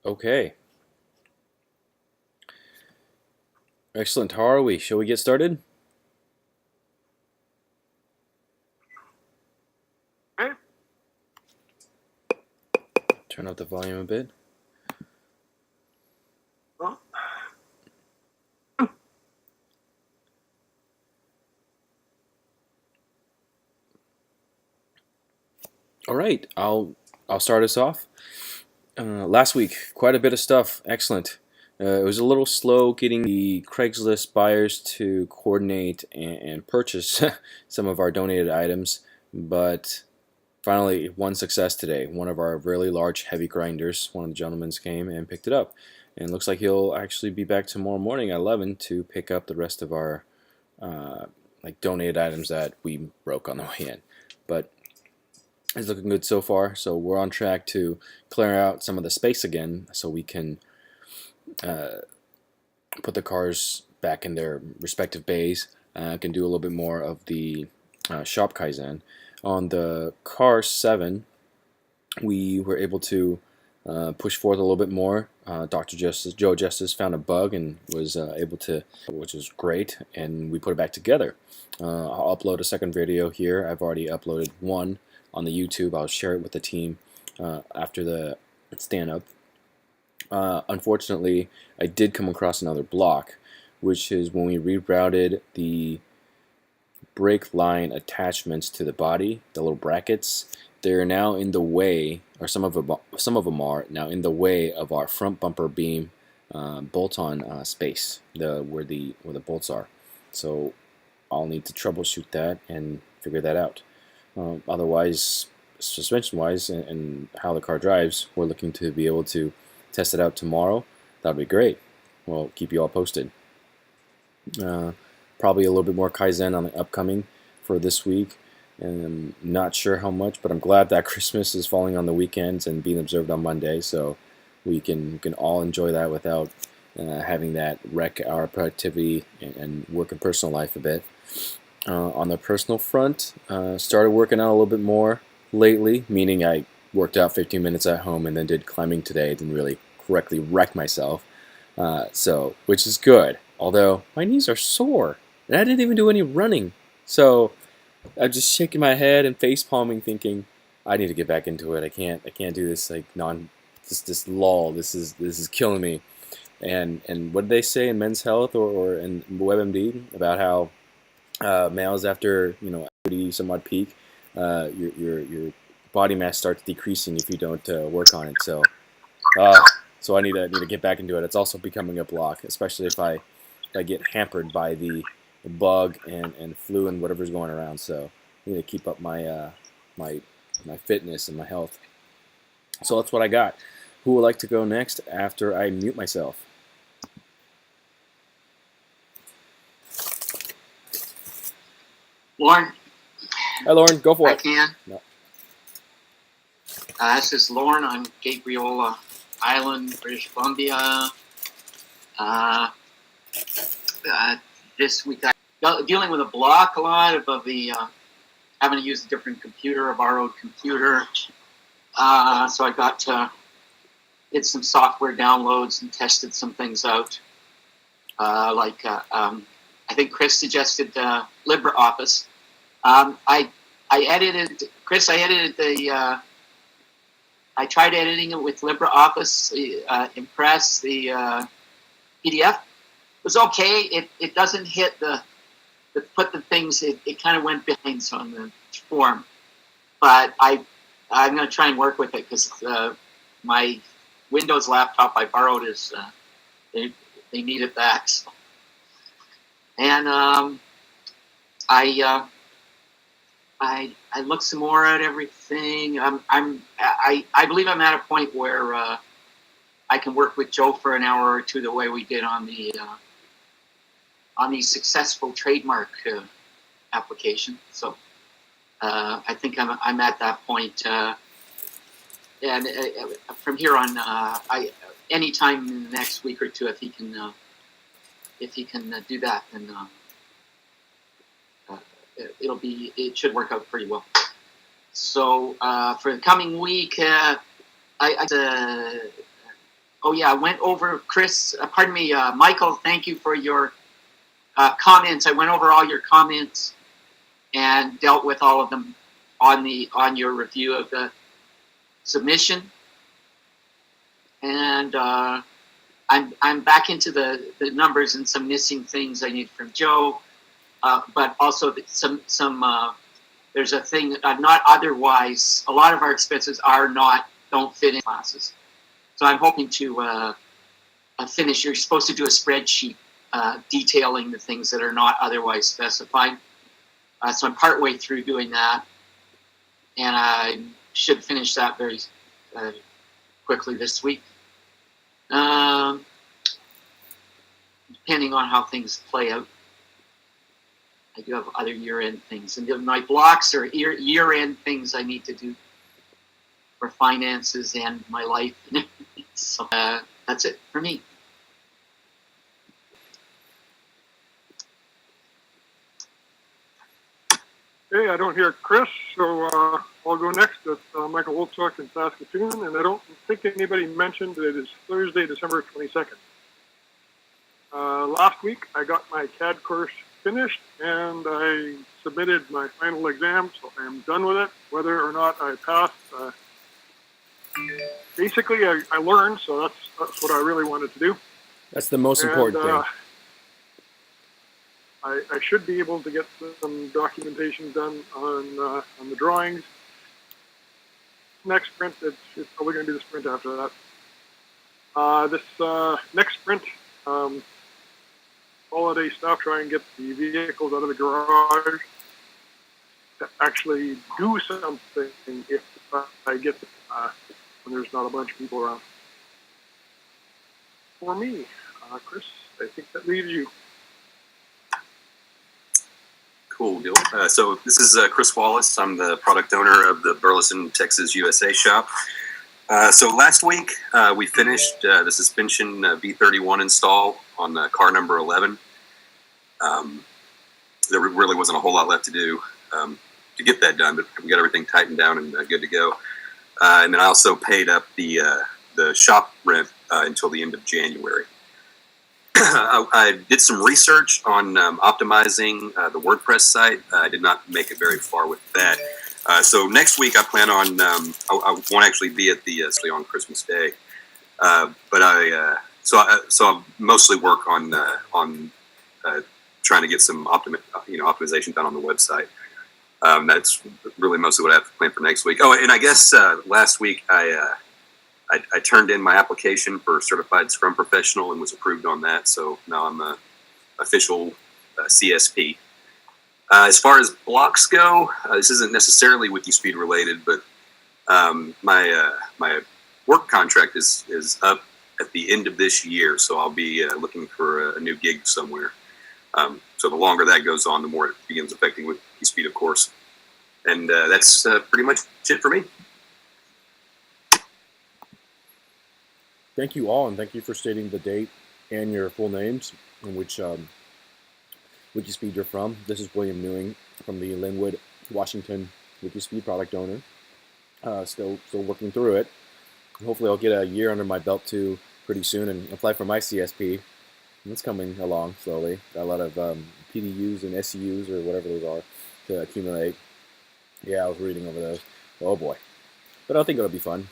Okay, excellent. How are we? Shall we get started? Turn up the volume a bit. All right, I'll start us off. Last week, quite a bit of stuff. Excellent. It was a little slow getting the Craigslist buyers to coordinate and purchase some of our donated items, but finally, one success today. One of our really large heavy grinders, one of the gentlemen came and picked it up. And it looks like he'll actually be back tomorrow morning at 11 to pick up the rest of our like donated items that we broke on the way in. But it's looking good so far. So we're on track to clear out some of the space again so we can put the cars back in their respective bays. Can do a little bit more of the shop Kaizen. On the car 7, we were able to push forth a little bit more. Dr. Joe Justice found a bug and was able to, which is great, and we put it back together. I'll upload a second video here. I've already uploaded one on the YouTube. I'll share it with the team after the stand-up. Unfortunately, I did come across another block, which is when we rerouted the brake line attachments to the body, the little brackets. They're now in the way, or some of them are now in the way of our front bumper beam bolt-on space, where the bolts are. So I'll need to troubleshoot that and figure that out. Otherwise, suspension-wise and how the car drives, we're looking to be able to test it out tomorrow. That'd be great. We'll keep you all posted. Probably a little bit more Kaizen on the upcoming for this week. And I'm not sure how much, but I'm glad that Christmas is falling on the weekends and being observed on Monday, so we can all enjoy that without having that wreck our productivity and work and personal life a bit. On the personal front, started working out a little bit more lately, meaning I worked out 15 minutes at home and then did climbing today. Didn't really correctly wreck myself, which is good. Although my knees are sore, and I didn't even do any running, so I'm just shaking my head and face palming, thinking I need to get back into it. I can't do this like this lull. This is killing me. And what did they say in Men's Health or in WebMD about how males after some odd peak, your body mass starts decreasing if you don't work on it. So I need to get back into it. It's also becoming a block, especially if I get hampered by the bug and flu and whatever's going around. So I need to keep up my my fitness and my health. So that's what I got. Who would like to go next after I mute myself? Lauren. Hi, Lauren. Go for I it. can. No. This is Lauren on Gabriola Island, British Columbia. This week I'm dealing with a block a lot of the having to use a different computer, a borrowed computer. So I got did some software downloads and tested some things out. I think Chris suggested LibreOffice. I edited, Chris, I edited I tried editing it with LibreOffice, Impress, the PDF. It was okay. It doesn't hit put the things, it kind of went behind on the form. But I'm going to try and work with it because my Windows laptop I borrowed is, they need it back. So. And I looked some more at everything. I believe I'm at a point where I can work with Joe for an hour or two the way we did on the successful trademark application. So I think I'm at that point. And from here on, anytime in the next week or two, if he can do that, then it should work out pretty well. So for the coming week, I Oh yeah, I went over Chris. Pardon me, Michael. Thank you for your comments. I went over all your comments and dealt with all of them on your review of the submission. And I'm back into the numbers and some missing things I need from Joe, but also some there's a thing that I'm not otherwise. A lot of our expenses don't fit in classes. So I'm hoping to finish. You're supposed to do a spreadsheet detailing the things that are not otherwise specified. So I'm partway through doing that, and I should finish that very quickly this week. Depending on how things play out. I do have other year-end things, and my blocks are year-end things I need to do for finances and my life. So that's it for me. Okay, I don't hear Chris, so I'll go next. It's Michael Wolchuk in Saskatoon, and I don't think anybody mentioned that it is Thursday, December 22nd. Last week, I got my CAD course finished, and I submitted my final exam, so I'm done with it. Whether or not I passed, basically, I learned, so that's what I really wanted to do. That's the most important thing. I should be able to get some documentation done on the drawings. Next sprint, it's probably going to be the sprint after that. This next sprint, holiday stuff, try and get the vehicles out of the garage to actually do something if I get when there's not a bunch of people around. For me, Chris, I think that leaves you. Cool deal. So this is Chris Wallace. I'm the product owner of the Burleson, Texas, USA shop. So last week we finished the suspension V31 install on car number 11. There really wasn't a whole lot left to do to get that done, but we got everything tightened down and good to go. And then I also paid up the shop rent until the end of January. I did some research on optimizing the WordPress site. I did not make it very far with that. So next week I plan on, I won't actually be at the on Christmas Day, but I'll mostly work on trying to get some optimization done on the website. That's really mostly what I have planned for next week. Oh, and I guess last week I turned in my application for Certified Scrum Professional and was approved on that. So now I'm an official CSP. As far as blocks go, this isn't necessarily WIKISPEED related, but my work contract is up at the end of this year, so I'll be looking for a new gig somewhere. So the longer that goes on, the more it begins affecting WIKISPEED, of course. And that's pretty much it for me. Thank you all, and thank you for stating the date and your full names in which WIKISPEED you're from. This is William Newing from the Linwood, Washington WIKISPEED product owner. Still working through it. Hopefully I'll get a year under my belt too pretty soon and apply for my CSP. It's coming along slowly. Got a lot of PDUs and SEUs or whatever those are to accumulate. Yeah, I was reading over those. Oh boy. But I think it'll be fun.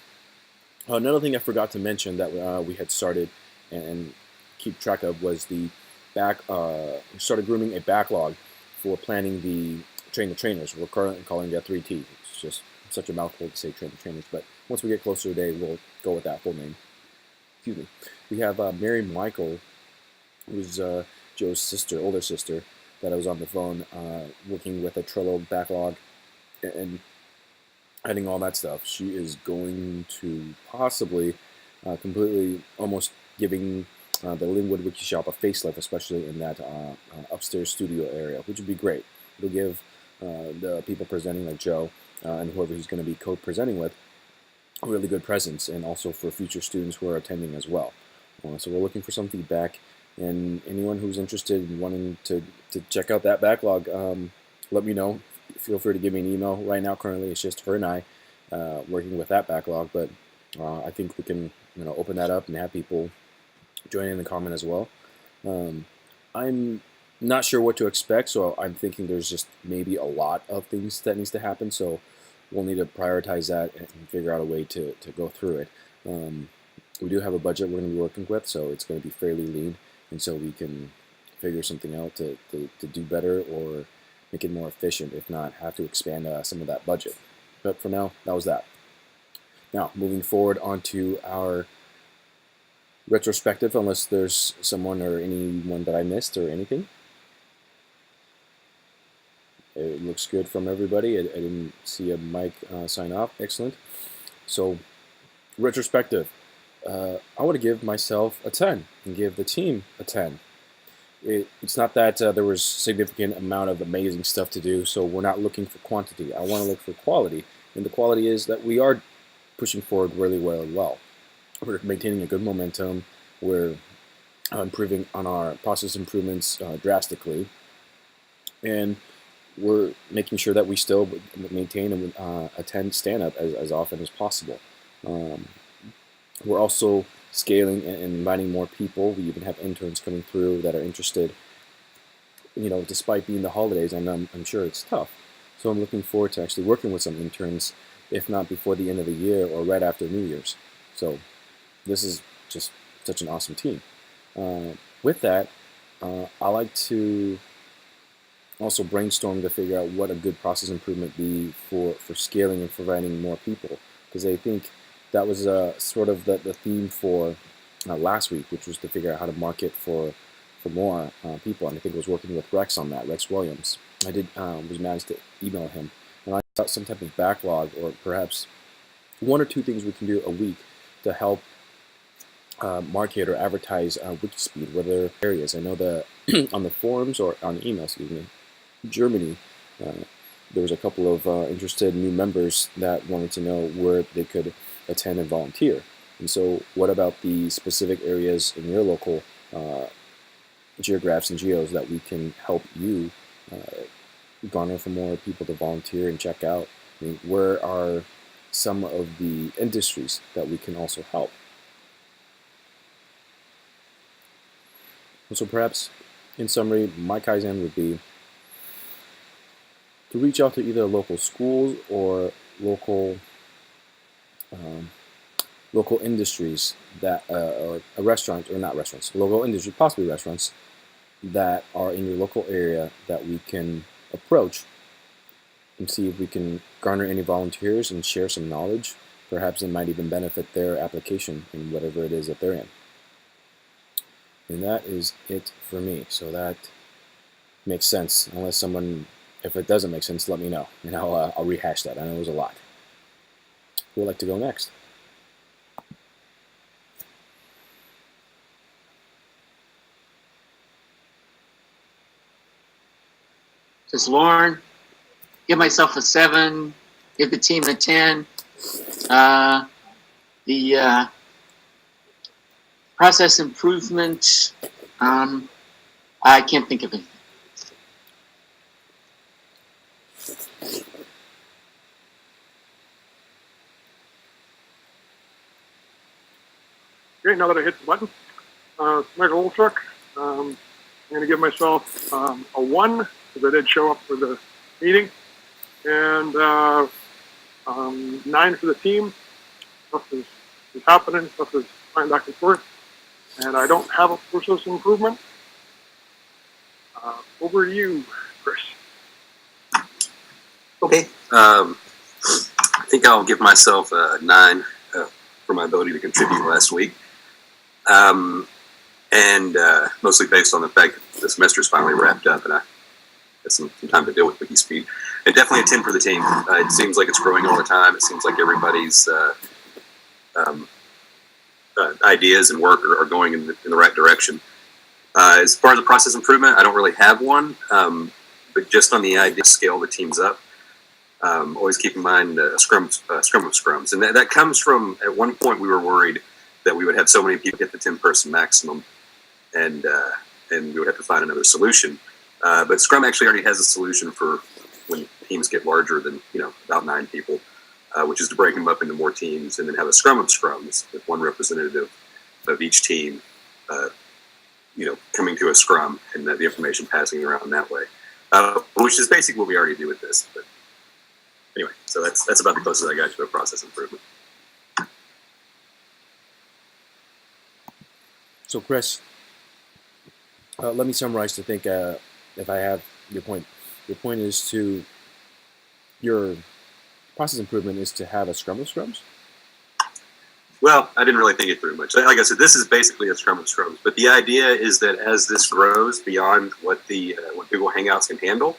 Another thing I forgot to mention that we had started and keep track of was the started grooming a backlog for planning the train the trainers. We're currently calling that 3T. It's just such a mouthful to say train the trainers, but once we get closer today, we'll go with that full name. Excuse me. We have Mary Michael, who's Joe's sister, older sister, that I was on the phone working with a Trello backlog and adding all that stuff. She is going to possibly completely almost giving the Linwood Wiki Shop a facelift, especially in that upstairs studio area, which would be great. It'll give the people presenting like Joe and whoever he's going to be co-presenting with a really good presence, and also for future students who are attending as well. So we're looking for some feedback, and anyone who's interested in wanting to check out that backlog, let me know. Feel free to give me an email. Right now, currently, it's just her and I working with that backlog, but I think we can open that up and have people join in the comment as well. I'm not sure what to expect, so I'm thinking there's just maybe a lot of things that needs to happen. So we'll need to prioritize that and figure out a way to go through it. We do have a budget we're going to be working with, so it's going to be fairly lean, and so we can figure something out to do better or make it more efficient. If not, have to expand some of that budget. But for now, that was that. Now, moving forward onto our retrospective, unless there's someone or anyone that I missed or anything. It looks good from everybody. I didn't see a mic sign off. Excellent. So, retrospective. I want to give myself a 10 and give the team a 10. It's not that there was significant amount of amazing stuff to do, so we're not looking for quantity. I want to look for quality, and the quality is that we are pushing forward really well. We're maintaining a good momentum. We're improving on our process improvements drastically, and we're making sure that we still maintain and attend stand-up as often as possible. We're also scaling and inviting more people. We even have interns coming through that are interested, despite being the holidays, and I'm sure it's tough. So I'm looking forward to actually working with some interns, if not before the end of the year or right after New Year's. So this is just such an awesome team. With that, I like to also brainstorm to figure out what a good process improvement be for scaling and providing more people, because I think that was sort of the theme for last week, which was to figure out how to market for more people, and I think I was working with Rex on that, Rex Williams. I did was managed to email him, and I thought some type of backlog or perhaps one or two things we can do a week to help market or advertise WIKISPEED, whether areas. I know that on the forums or on email, Germany, there was a couple of interested new members that wanted to know where they could attend and volunteer. And so what about the specific areas in your local geographs and geos that we can help you garner for more people to volunteer and check out? I mean, where are some of the industries that we can also help? And so perhaps, in summary, my Kaizen would be to reach out to either local schools or local industries that, or a restaurant, or not restaurants, local industry, possibly restaurants that are in your local area that we can approach and see if we can garner any volunteers and share some knowledge. Perhaps it might even benefit their application in whatever it is that they're in. And that is it for me. So that makes sense. Unless someone, if it doesn't make sense, let me know, and I'll rehash that. I know it was a lot. Who would like to go next? Says Lauren, give myself a 7, give the team a 10. The process improvement, I can't think of anything. Okay, now that I hit the button, Michael Olchuk, I'm going to give myself a 1, because I did show up for the meeting, and 9 for the team. Stuff is happening, stuff is flying back and forth, and I don't have a process improvement. Over to you, Chris. Okay. I think I'll give myself a 9 for my ability to contribute last week. And mostly based on the fact that the semester's finally wrapped up and I had some time to deal with WIKISPEED. And definitely a 10 for the team. It seems like it's growing all the time. It seems like everybody's ideas and work are going in the right direction. As far as the process improvement, I don't really have one, but just on the idea to scale the teams up, always keep in mind a scrum of scrums. And that comes from, at one point we were worried that we would have so many people get the 10-person maximum, and we would have to find another solution. But Scrum actually already has a solution for when teams get larger than about 9 people. which is to break them up into more teams and then have a scrum of scrums with one representative of each team, coming to a scrum and the information passing around that way, which is basically what we already do with this. But anyway, so that's about the closest I got to a process improvement. So, Chris, let me summarize to think if I have your point. Your point is your process improvement is to have a scrum of scrums? Well, I didn't really think it through much. Like I said, this is basically a scrum of scrums. But the idea is that as this grows beyond what what Google Hangouts can handle,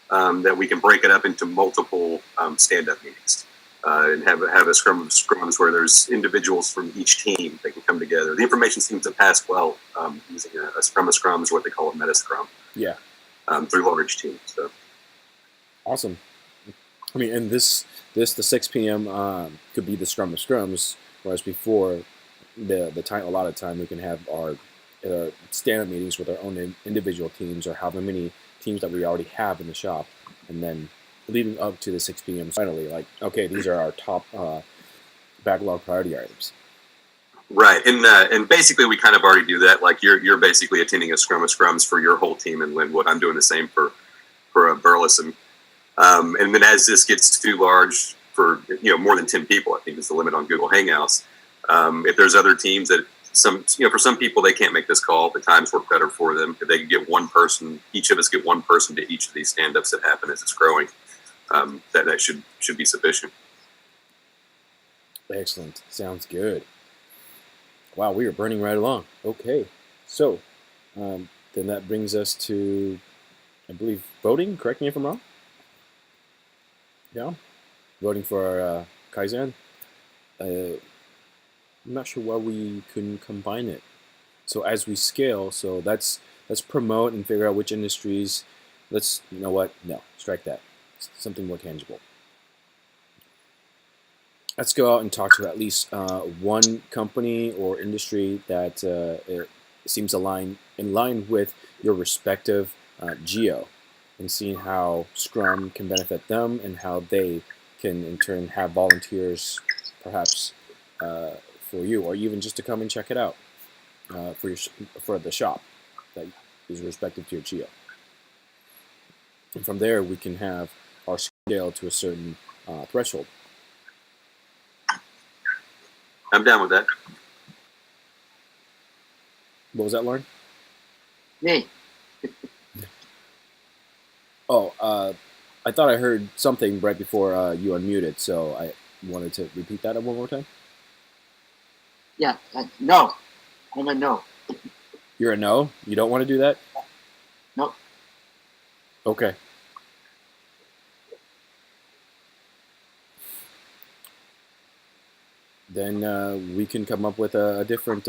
that we can break it up into multiple stand-up meetings. And have a scrum of scrums where there's individuals from each team that can come together. The information seems to pass well using a scrum of scrums, or what they call a meta scrum. Yeah. Through large teams. So. Awesome. I mean, and the 6 p.m. Could be the scrum of scrums, whereas before the time, a lot of time we can have our stand-up meetings with our own individual teams, or however many teams that we already have in the shop, and then leading up to the 6 p.m. finally, like, okay, these are our top backlog priority items. Right, and basically we kind of already do that. Like you're basically attending a scrum of scrums for your whole team in Linwood. I'm doing the same for Burleson. And then as this gets too large for more than 10 people, I think is the limit on Google Hangouts. If there's other teams that for some people they can't make this call, the times work better for them. If they can get one person, each of us get one person to each of these stand-ups that happen as it's growing. That should be sufficient. Excellent. Sounds good. Wow, we are burning right along. Okay, so then that brings us to, I believe, voting. Correct me if I'm wrong. Yeah, voting for Kaizen. I'm not sure why we couldn't combine it. So as we scale, so let's promote and figure out which industries. You know what? No, strike that. Something more tangible. Let's go out and talk to at least one company or industry that seems in line with your respective geo, and seeing how Scrum can benefit them and how they can in turn have volunteers, perhaps for you, or even just to come and check it out for the shop that is respective to your geo. And from there, we can have our scale to a certain threshold. I'm down with that. What was that, Lauren? Me. Oh, I thought I heard something right before you unmuted, so I wanted to repeat that one more time. Yeah. No. I'm a no. You're a no? You don't want to do that? Nope. Okay. Then we can come up with a different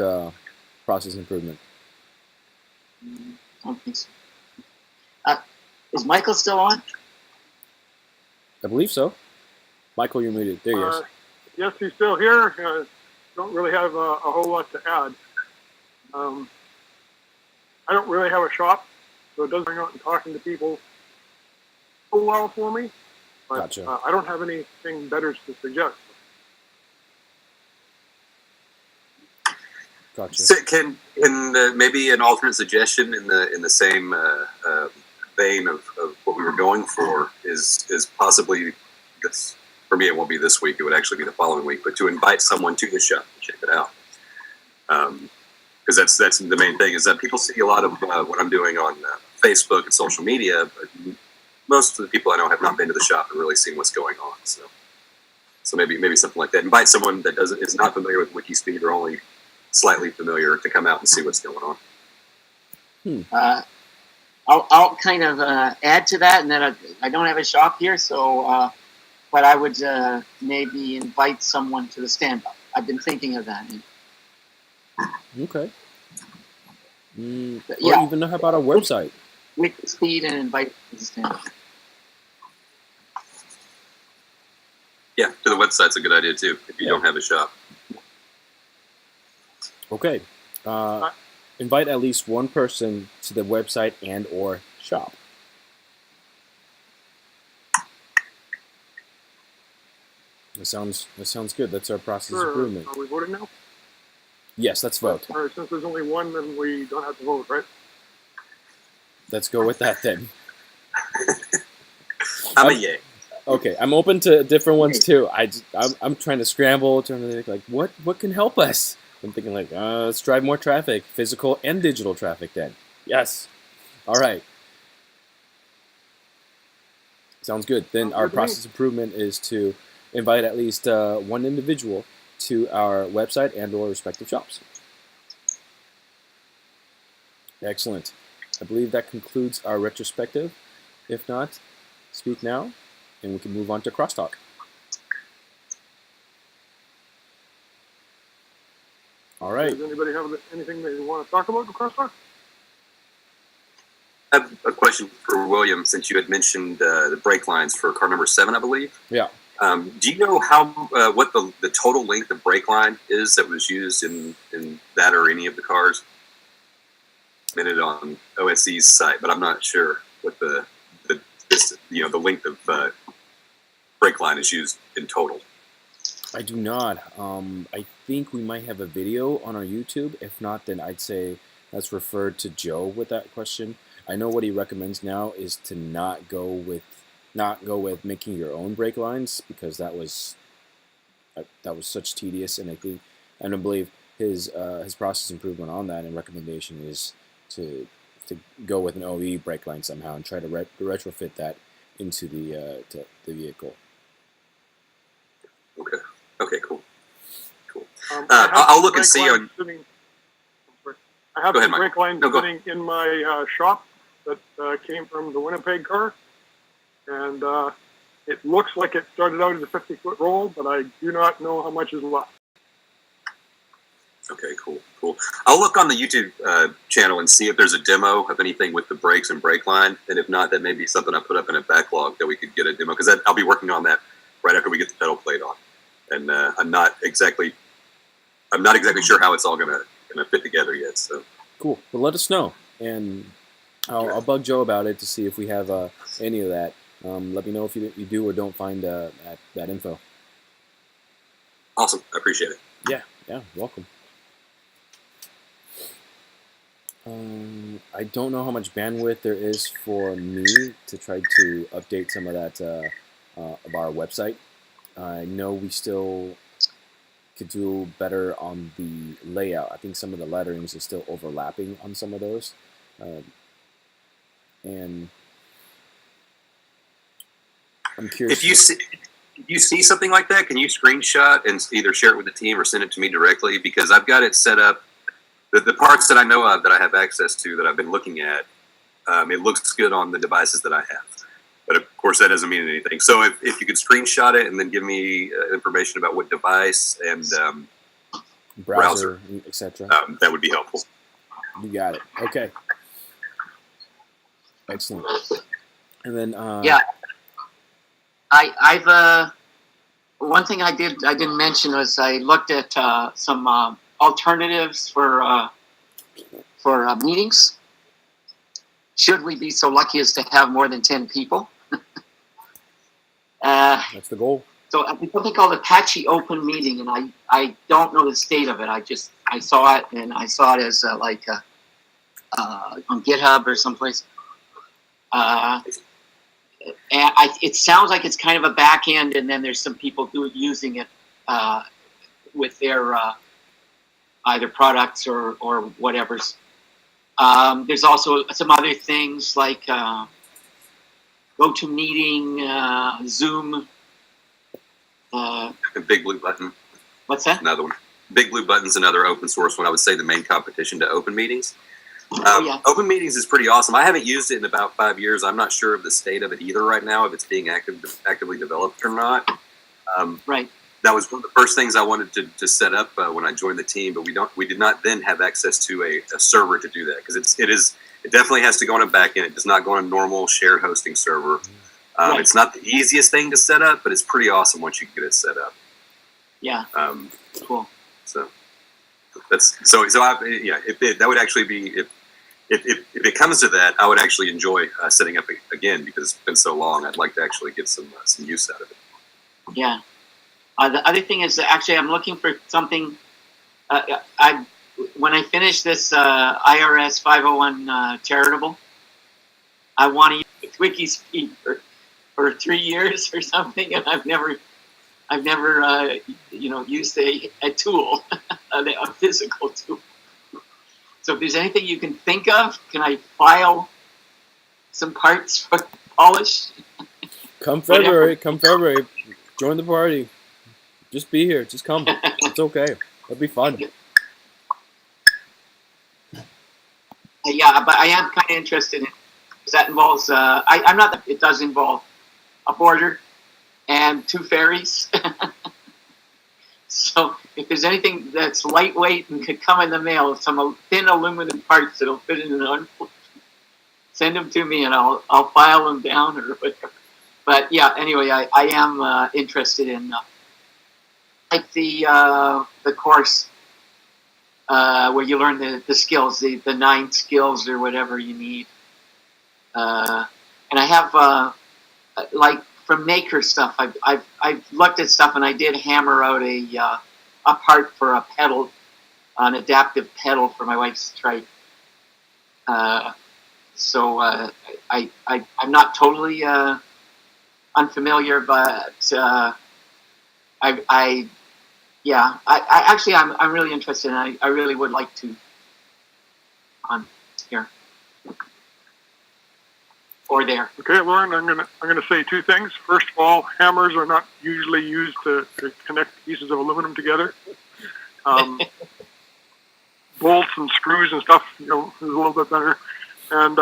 process improvement. I don't think so. Is Michael still on? I believe so. Michael, you're muted. There he is. Yes, he's still here. Don't really have a whole lot to add. I don't really have a shop, so it doesn't bring out and talking to people so well for me. But Gotcha. I don't have anything better to suggest. Gotcha. So can maybe an alternate suggestion in the same vein of what we were going for is possibly this. For me, it won't be this week. It would actually be the following week. But to invite someone to the shop to check it out, because that's the main thing. Is that people see a lot of what I'm doing on Facebook and social media, but most of the people I know have not been to the shop and really seen what's going on. So maybe something like that. Invite someone that is not familiar with WIKISPEED or only slightly familiar to come out and see what's going on. I'll kind of add to that, and then I don't have a shop here, so but I would maybe invite someone to the stand-up. I've been thinking of that. Okay. Yeah. Or even how about our website? WIKISPEED and invite to the stand-up. Yeah, to the website's a good idea too, if you don't have a shop. Okay. Invite at least one person to the website and or shop. That sounds good. That's our process Sure. improvement. Are we voting now? Yes, let's vote. All right, since there's only one, then we don't have to vote, right? Let's go with that then. I'm a yay. Okay, I'm open to different ones too. I'm trying to scramble, trying to think like what can help us. I'm thinking like let's drive more traffic, physical and digital traffic. Then yes, all right, sounds good. Then Sounds our good to me. process improvement is to invite at least one individual to our website and/or respective shops. Excellent. I believe that concludes our retrospective. If not, speak now, and we can move on to crosstalk. All right. Does anybody have anything they want to talk about in crosstalk? I have a question for William, since you had mentioned the brake lines for car number 7, I believe. Yeah. Do you know how what the total length of brake line is that was used in that or any of the cars? Minute on OSE's site, but I'm not sure what the length of brake line is used in total. I do not. I think we might have a video on our YouTube. If not, then I'd say let's refer to Joe with that question. I know what he recommends now is to not go with making your own brake lines, because that was such tedious, and I believe his process improvement on that and recommendation is to go with an OE brake line somehow and try to retrofit that into the vehicle. Okay, cool. I I'll look and see on. I have Go ahead, some brake lines No, go. sitting in my shop that came from the Winnipeg car, and it looks like it started out as a 50-foot roll, but I do not know how much is left. Okay, cool. I'll look on the YouTube channel and see if there's a demo of anything with the brakes and brake line, and if not, that may be something I put up in a backlog that we could get a demo, because I'll be working on that right after we get the pedal plate on, and I'm not exactly sure how it's all gonna fit together yet. So cool. Well, let us know, and I'll bug Joe about it to see if we have any of that. Let me know if you do or don't find that info. Awesome, I appreciate it. Yeah, welcome. I don't know how much bandwidth there is for me to try to update some of that of our website. I know we still could do better on the layout. I think some of the letterings is still overlapping on some of those, and I'm curious. If you see something like that, can you screenshot and either share it with the team or send it to me directly? Because I've got it set up. The parts that I know of that I have access to that I've been looking at, it looks good on the devices that I have. But of course, that doesn't mean anything. So if you could screenshot it and then give me information about what device and browser, etc., that would be helpful. You got it. Okay. Excellent. And then I've one thing I didn't mention was I looked at some alternatives for meetings. Should we be so lucky as to have more than 10 people? That's the goal. So it's something called Apache Open Meeting, and I don't know the state of it. I saw it, and I saw it as on GitHub or someplace. And it sounds like it's kind of a back end, and then there's some people using it with their either products or whatever's. There's also some other things like GoToMeeting, Zoom. Big Blue Button. What's that? Another one. Big Blue Button's another open source one. I would say the main competition to Open Meetings. Yeah. Open Meetings is pretty awesome. I haven't used it in about 5 years. I'm not sure of the state of it either right now, if it's being actively developed or not. Right. That was one of the first things I wanted to set up when I joined the team, but we did not then have access to a server to do that, because it definitely has to go on a back end. It does not go on a normal shared hosting server. Right. It's not the easiest thing to set up, but it's pretty awesome once you get it set up. Yeah. Cool. So that's that would actually be if it comes to that, I would actually enjoy setting up again, because it's been so long. I'd like to actually get some use out of it. Yeah. The other thing is that actually I'm looking for something. I when I finish this IRS 501 charitable, I want to use WIKISPEED for 3 years or something, and I've never used a tool, a physical tool. So if there's anything you can think of, can I file some parts for polish? Come February, join the party. Just be here. Just come. It's okay. It'll be fun. Yeah, but I am kind of interested in, because that involves. I'm not. It does involve a border and 2 ferries. So if there's anything that's lightweight and could come in the mail, some thin aluminum parts that'll fit in an envelope, send them to me and I'll file them down or whatever. But yeah, anyway, I am interested in like the course where you learn the skills, the 9 skills or whatever you need. And I have like from maker stuff. I've looked at stuff and I did hammer out a part for a pedal, an adaptive pedal for my wife's trike. So I'm not totally unfamiliar, but I actually I'm really interested, and I really would like to on here or there. Okay, Lauren, I'm gonna say 2 things. First of all, hammers are not usually used to connect pieces of aluminum together. Bolts and screws and stuff, is a little bit better. And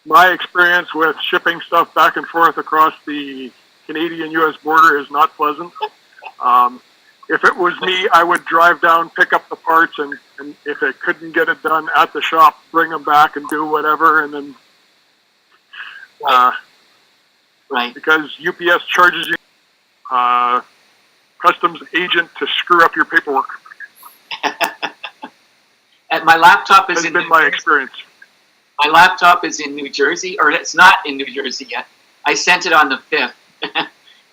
my experience with shipping stuff back and forth across the Canadian-U.S. border is not pleasant. If it was me, I would drive down, pick up the parts, and if I couldn't get it done at the shop, bring them back and do whatever, and then right. Because UPS charges you customs agent to screw up your paperwork. And my laptop is That's been my experience. My laptop is in New Jersey, or it's not in New Jersey yet. I sent it on the 5th,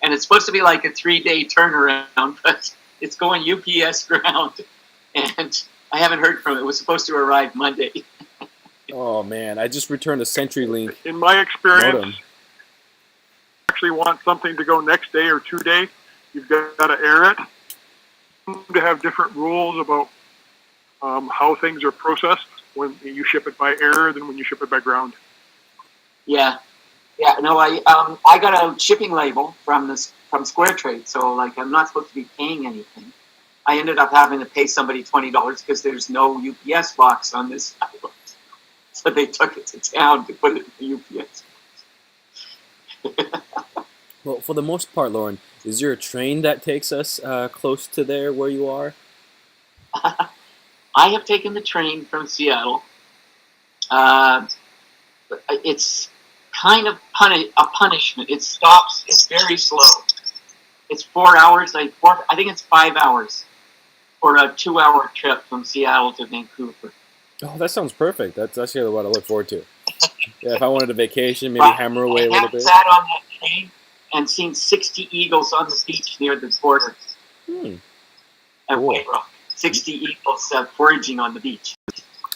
and it's supposed to be like a 3-day turnaround, but it's going UPS ground, and I haven't heard from it. It was supposed to arrive Monday. Oh man, I just returned a CenturyLink. In my experience, modem. actually want something to go next day or 2 day, you've got to air it. To have different rules about how things are processed when you ship it by air than when you ship it by ground. Yeah. No, I got a shipping label from Square Trade, so like I'm not supposed to be paying anything. I ended up having to pay somebody $20 because there's no UPS box on this island. So they took it to town to put it in the UPS. Well, for the most part, Lauren, is there a train that takes us close to there where you are? I have taken the train from Seattle. It's kind of a punishment. It stops. It's very slow. It's 4 hours. I think it's 5 hours for a 2-hour trip from Seattle to Vancouver. Oh, that sounds perfect. That's actually what I look forward to. Yeah, if I wanted a vacation, maybe hammer away a little bit. I have sat on that train and seen 60 eagles on the beach near the border. At Cool. White Rock. 60 eagles foraging on the beach.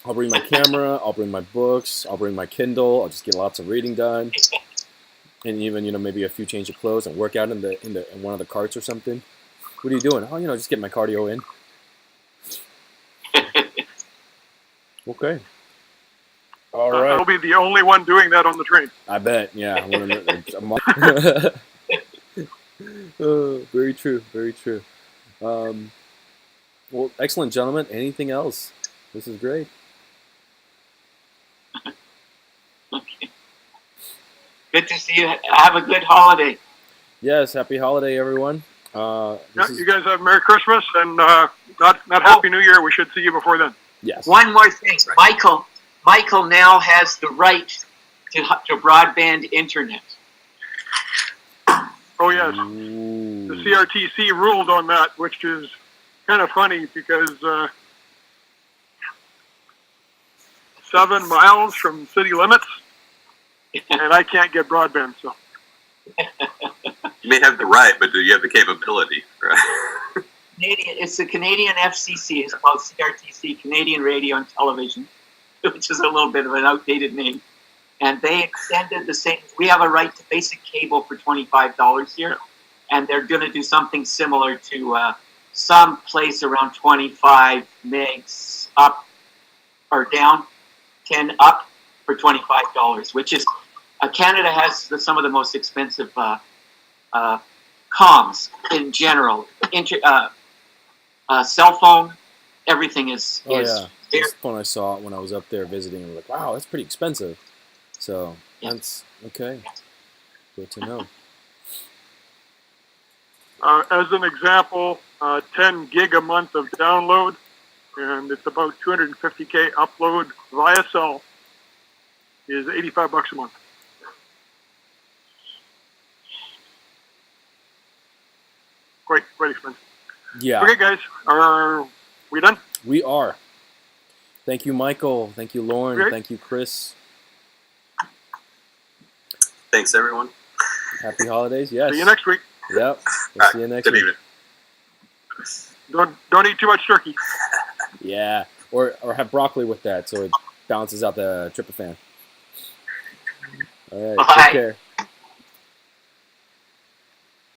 I'll bring my camera. I'll bring my books. I'll bring my Kindle. I'll just get lots of reading done, and even maybe a few change of clothes and work out in one of the carts or something. What are you doing? Oh, just get my cardio in. Okay. All right. I'll be the only one doing that on the train. I bet. Yeah. Oh, very true. Very true. Well, excellent, gentlemen. Anything else? This is great. Okay. Good to see you. Have a good holiday. Yes. Happy holiday, everyone. You guys have Merry Christmas and not Happy New Year. We should see you before then. Yes. One more thing. Michael now has the right to broadband internet. Oh, yes. Ooh. The CRTC ruled on that, which is kind of funny because 7 miles from city limits, and I can't get broadband, so. You may have the right, but do you have the capability? Right? Canadian, it's the Canadian FCC. It's called CRTC, Canadian Radio and Television, which is a little bit of an outdated name. And they extended the same. We have a right to basic cable for $25 here, and they're going to do something similar to some place around 25 megs up or down, 10 up for $25, which is Canada has some of the most expensive comms in general. Cell phone, everything is. Oh yeah, this phone I saw when I was up there visiting. I'm like, wow, that's pretty expensive. So that's okay. Good to know. As an example, 10 gig a month of download, and it's about 250K upload via cell is $85 a month. Quite expensive. Yeah. Okay, guys, are we done? We are. Thank you, Michael. Thank you, Lauren. Okay. Thank you, Chris. Thanks, everyone. Happy holidays. Yes. See you next week. Yep. We'll see you next Good week. evening. Don't eat too much turkey. Yeah. Or have broccoli with that so it balances out the tryptophan. All right. Bye. Take care.